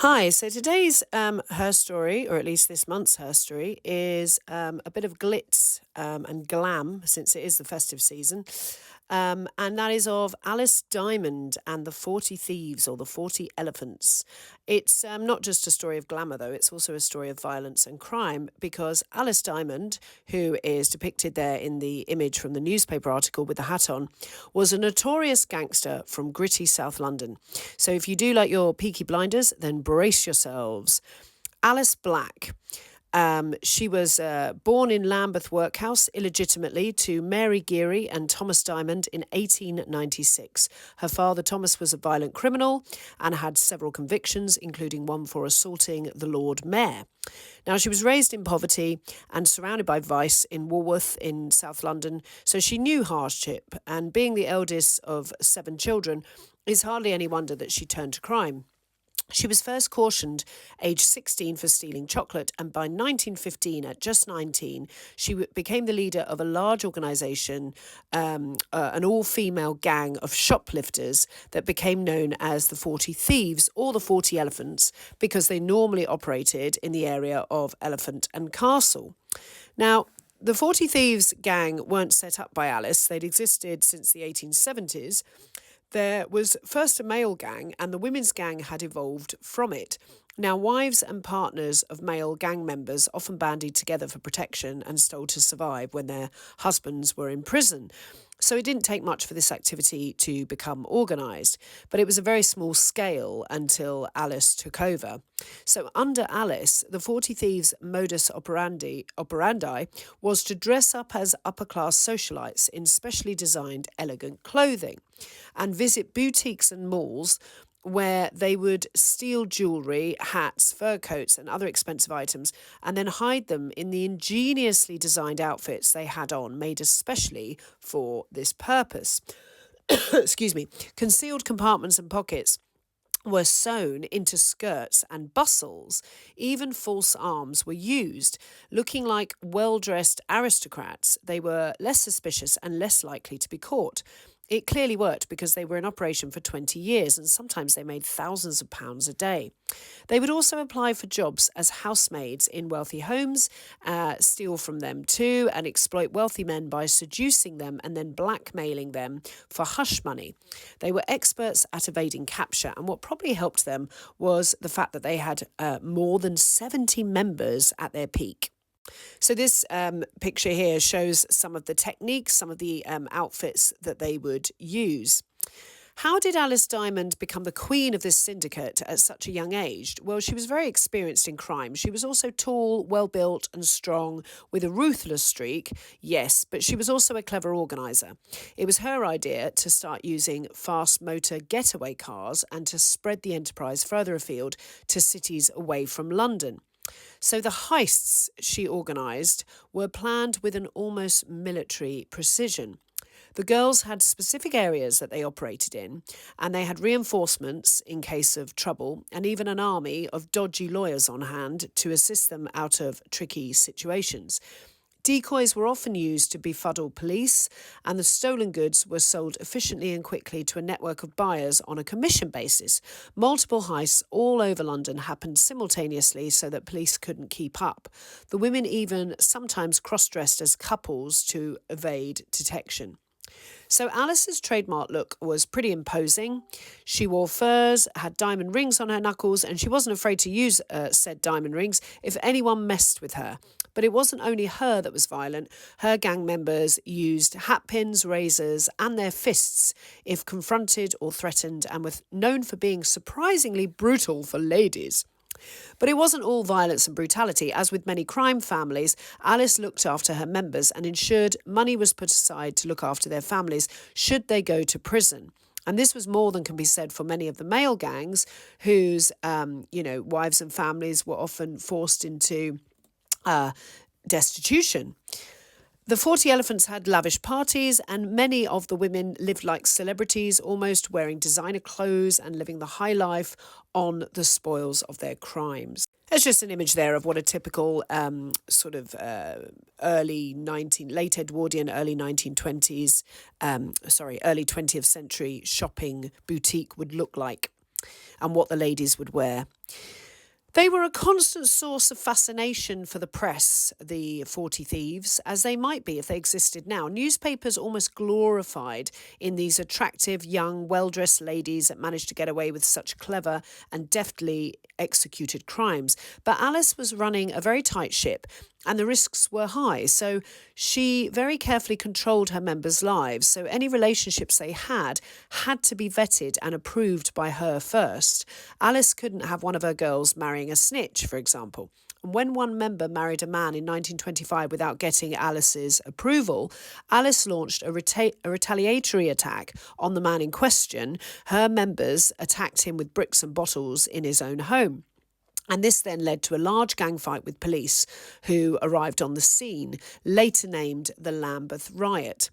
Hi, so today's her story, or at least this month's her story, is a bit of glitz and glam since it is the festive season. And that is of Alice Diamond and the 40 Thieves or the 40 Elephants. It's not just a story of glamour, though, it's also a story of violence and crime because Alice Diamond, who is depicted there in the image from the newspaper article with the hat on, was a notorious gangster from gritty South London. So if you do like your Peaky Blinders, then brace yourselves. Alice Black. She was born in Lambeth Workhouse illegitimately to Mary Geary and Thomas Diamond in 1896. Her father, Thomas, was a violent criminal and had several convictions, including one for assaulting the Lord Mayor. Now, she was raised in poverty and surrounded by vice in Walworth in South London, so she knew hardship, and being the eldest of 7 children, it's hardly any wonder that she turned to crime. She was first cautioned aged 16 for stealing chocolate, and by 1915, at just 19, she became the leader of a large organisation, an all-female gang of shoplifters that became known as the 40 Thieves or the 40 Elephants because they normally operated in the area of Elephant and Castle. Now, the 40 Thieves gang weren't set up by Alice. They'd existed since the 1870s. There was first a male gang, and the women's gang had evolved from it. Now, wives and partners of male gang members often bandied together for protection and stole to survive when their husbands were in prison. So it didn't take much for this activity to become organised, but it was a very small scale until Alice took over. So under Alice, the 40 Thieves' modus operandi was to dress up as upper-class socialites in specially designed elegant clothing and visit boutiques and malls where they would steal jewellery, hats, fur coats and other expensive items and then hide them in the ingeniously designed outfits they had on, made especially for this purpose. Excuse me. Concealed compartments and pockets were sewn into skirts and bustles. Even false arms were used. Looking like well-dressed aristocrats, they were less suspicious and less likely to be caught. It clearly worked because they were in operation for 20 years and sometimes they made thousands of pounds a day. They would also apply for jobs as housemaids in wealthy homes, steal from them too, and exploit wealthy men by seducing them and then blackmailing them for hush money. They were experts at evading capture, and what probably helped them was the fact that they had more than 70 members at their peak. So this picture here shows some of the techniques, some of the outfits that they would use. How did Alice Diamond become the queen of this syndicate at such a young age? Well, she was very experienced in crime. She was also tall, well-built and strong, with a ruthless streak, yes, but she was also a clever organiser. It was her idea to start using fast motor getaway cars and to spread the enterprise further afield to cities away from London. So the heists she organised were planned with an almost military precision. The girls had specific areas that they operated in, and they had reinforcements in case of trouble, and even an army of dodgy lawyers on hand to assist them out of tricky situations. Decoys were often used to befuddle police, and the stolen goods were sold efficiently and quickly to a network of buyers on a commission basis. Multiple heists all over London happened simultaneously so that police couldn't keep up. The women even sometimes cross-dressed as couples to evade detection. So Alice's trademark look was pretty imposing. She wore furs, had diamond rings on her knuckles, and she wasn't afraid to use said diamond rings if anyone messed with her. But it wasn't only her that was violent. Her gang members used hatpins, razors, and their fists if confronted or threatened, and were known for being surprisingly brutal for ladies. But it wasn't all violence and brutality. As with many crime families, Alice looked after her members and ensured money was put aside to look after their families should they go to prison. And this was more than can be said for many of the male gangs whose, wives and families were often forced into destitution. The 40 Elephants had lavish parties, and many of the women lived like celebrities, almost wearing designer clothes and living the high life on the spoils of their crimes. There's just an image there of what a typical late Edwardian, early 1920s, early 20th century shopping boutique would look like. and what the ladies would wear. They were a constant source of fascination for the press, the 40 Thieves, as they might be if they existed now. Newspapers almost glorified in these attractive, young, well-dressed ladies that managed to get away with such clever and deftly executed crimes. But Alice was running a very tight ship, and the risks were high. So she very carefully controlled her members' lives. So any relationships they had to be vetted and approved by her first. Alice couldn't have one of her girls marrying a snitch, for example. And when one member married a man in 1925 without getting Alice's approval, Alice launched a retaliatory attack on the man in question. Her members attacked him with bricks and bottles in his own home. And this then led to a large gang fight with police who arrived on the scene, later named the Lambeth Riot.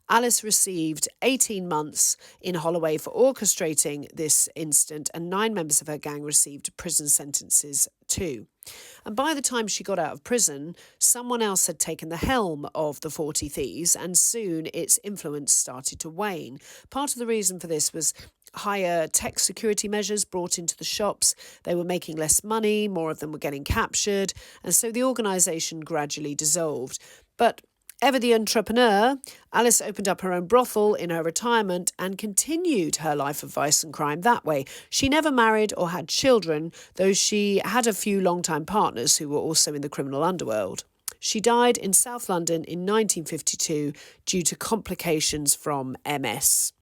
Alice received 18 months in Holloway for orchestrating this incident, and 9 members of her gang received prison sentences too. And by the time she got out of prison, someone else had taken the helm of the 40 Thieves, and soon its influence started to wane. Part of the reason for this was higher tech security measures brought into the shops. They were making less money, more of them were getting captured, and so the organisation gradually dissolved. But ever the entrepreneur, Alice opened up her own brothel in her retirement and continued her life of vice and crime that way. She never married or had children, though she had a few long-time partners who were also in the criminal underworld. She died in South London in 1952 due to complications from MS.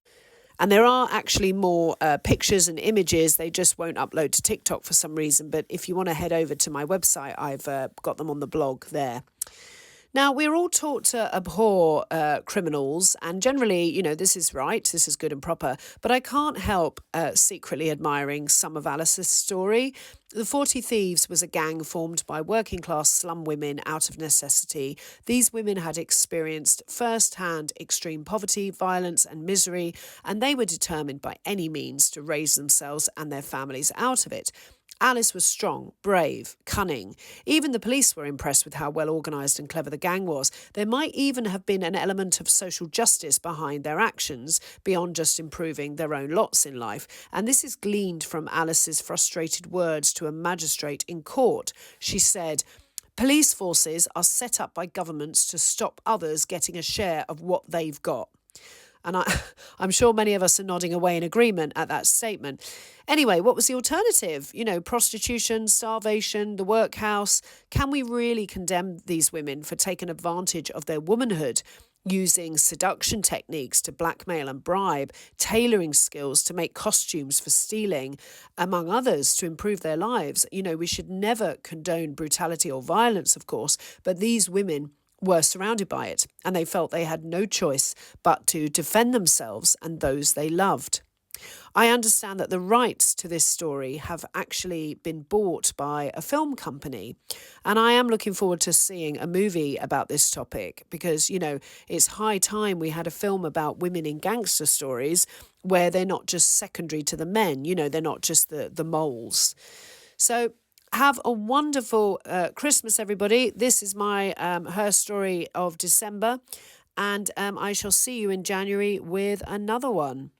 And there are actually more pictures and images. They just won't upload to TikTok for some reason. But if you want to head over to my website, I've got them on the blog there. Now, we're all taught to abhor criminals, and generally, this is right, this is good and proper, but I can't help secretly admiring some of Alice's story. The 40 Thieves was a gang formed by working-class slum women out of necessity. These women had experienced first-hand extreme poverty, violence and misery, and they were determined by any means to raise themselves and their families out of it. Alice was strong, brave, cunning. Even the police were impressed with how well organised and clever the gang was. There might even have been an element of social justice behind their actions, beyond just improving their own lots in life. And this is gleaned from Alice's frustrated words to a magistrate in court. She said, "Police forces are set up by governments to stop others getting a share of what they've got." And I'm sure many of us are nodding away in agreement at that statement. Anyway, what was the alternative? Prostitution, starvation, the workhouse. Can we really condemn these women for taking advantage of their womanhood, using seduction techniques to blackmail and bribe, tailoring skills to make costumes for stealing, among others, to improve their lives? We should never condone brutality or violence, of course, but these women were surrounded by it, and they felt they had no choice but to defend themselves and those they loved. I understand that the rights to this story have actually been bought by a film company, and I am looking forward to seeing a movie about this topic because, it's high time we had a film about women in gangster stories where they're not just secondary to the men, they're not just the moles. So have a wonderful Christmas, everybody. This is my Her Story of December, and I shall see you in January with another one.